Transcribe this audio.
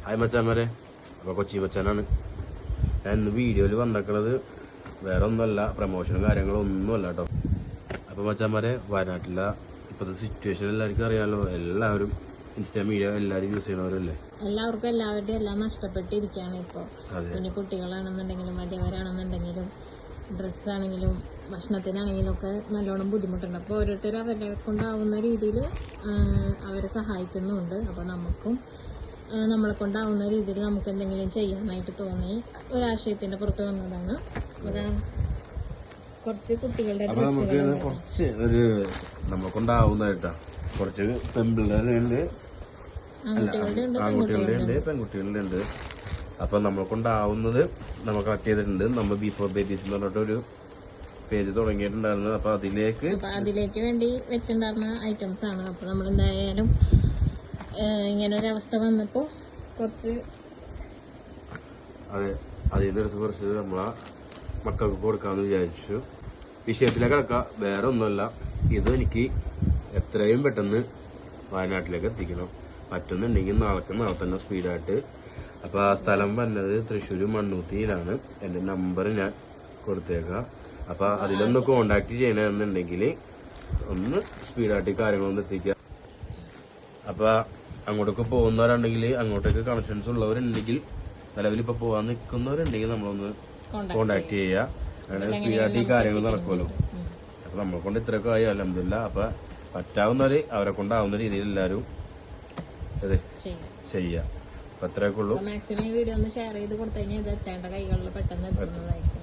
Hi മച്ചാന്മാരെ, അപ്പോൾ കൊച്ചി മച്ചാനാണ്. ഞാൻ ഇന്ന് വീഡിയോയിൽ വന്നേക്കുന്നത് വേറെ ഒന്നുമല്ല, പ്രമോഷനും കാര്യങ്ങളും ഒന്നുമല്ല കേട്ടോ. അപ്പോൾ മച്ചാന്മാരെ, വയനാട്ടിലെ ഇപ്പോഴത്തെ സിറ്റുവേഷൻ എല്ലാവർക്കും അറിയാമല്ലോ. എല്ലാവരും ഇൻസ്റ്റാ മീഡിയ എല്ലാവരും യൂസ് ചെയ്യണവരല്ലേ. എല്ലാവർക്കും എല്ലാവരുടെയും എല്ലാം നഷ്ടപ്പെട്ടിരിക്കുകയാണ് ഇപ്പോൾ. കുഞ്ഞു കുട്ടികളാണെന്നുണ്ടെങ്കിലും വലിയവരാണെന്നുണ്ടെങ്കിലും ഡ്രസ്സാണെങ്കിലും ഭക്ഷണത്തിനാണെങ്കിലും ഒക്കെ നല്ലോണം ബുദ്ധിമുട്ടുണ്ട്. അപ്പോൾ ഓരോരുത്തരും അവരെ കൊണ്ടാവുന്ന രീതിയിൽ അവരെ സഹായിക്കുന്നുണ്ട്. അപ്പോൾ നമുക്കും നമ്മളെ കൊണ്ടാവുന്ന രീതിയിൽ നമുക്ക് എന്തെങ്കിലും ചെയ്യാനായിട്ട് തോന്നി ഒരാശയത്തിന്റെ പുറത്ത് വന്നതാണ്. കുറച്ച് കുട്ടികളുടെ കുറച്ച് നമ്മളെ കൊണ്ടാവുന്നതായിട്ടാ. കുറച്ച് പെൺപിള്ളേരുണ്ട്, ആൺകുട്ടികളുടെ ഉണ്ട്, പെൺകുട്ടികളുടെ ഉണ്ട്. അപ്പൊ നമ്മളെ കൊണ്ടാവുന്നത് നമ്മൾ കളക്ട് ചെയ്തിട്ടുണ്ട്. നമ്മൾ ബിഫോർ ബേബീസ് എന്ന് പറഞ്ഞിട്ടൊരു പേജ് തുടങ്ങിയിട്ടുണ്ടായിരുന്നു. അപ്പൊ അതിലേക്ക് വേണ്ടി വെച്ചിട്ടുണ്ടായിരുന്ന ഐറ്റംസ് ആണ്. അപ്പൊ നമ്മൾ എന്തായാലും ഇങ്ങനെ ഒരു അവസ്ഥ വന്നപ്പോ കുറച്ച് അതിൽ നിന്നെടുത്ത് കുറച്ച് നമ്മളെ മക്കൾക്ക് കൊടുക്കാന്ന് വിചാരിച്ചു. വിഷയത്തിലേക്ക് കിടക്കാം, വേറെ ഒന്നുമല്ല. ഇത് എനിക്ക് എത്രയും പെട്ടെന്ന് വയനാട്ടിലേക്ക് എത്തിക്കണം. പറ്റുന്നുണ്ടെങ്കിൽ നാളെ തന്നെ സ്പീഡായിട്ട്. അപ്പൊ ആ സ്ഥലം വന്നത് തൃശ്ശൂർ മണ്ണൂത്തിയിലാണ്. എന്റെ നമ്പർ ഞാൻ കൊടുത്തേക്കാം. അപ്പൊ അതിലൊന്ന് കോണ്ടാക്ട് ചെയ്യണമെന്നുണ്ടെങ്കിൽ ഒന്ന് സ്പീഡായിട്ട് കാര്യങ്ങളൊന്ന് എത്തിക്കുക. അപ്പൊ അങ്ങോട്ടൊക്കെ പോകുന്നവരുണ്ടെങ്കിൽ, അങ്ങോട്ടേക്ക് കണക്ഷൻസ് ഉള്ളവരുണ്ടെങ്കിൽ, നിലവിൽ ഇപ്പൊ പോവാൻ നിൽക്കുന്നവരുണ്ടെങ്കിൽ നമ്മളൊന്ന് കോണ്ടാക്ട് ചെയ്യുക. അങ്ങനെ സ്പീഡായിട്ട് ഈ കാര്യങ്ങൾ നടക്കുമല്ലോ. അപ്പൊ നമ്മളെ കൊണ്ട് ഇത്രയൊക്കെ ആയി, അൽഹംദുലില്ലാ. അപ്പൊ പറ്റാവുന്നവര് അവരെ കൊണ്ടാവുന്ന രീതിയിൽ എല്ലാവരും ചെയ്യുക. അപ്പൊ അത്രയൊക്കെ ഉള്ളൂ. മാക്സിമം വീഡിയോ ഒന്ന് ഷെയർ ചെയ്ത് കൊടുത്തു കഴിഞ്ഞാൽ ഇത് എത്തേണ്ട കൈകളിൽ പെട്ടെന്ന് എത്തുന്നതായിരിക്കും.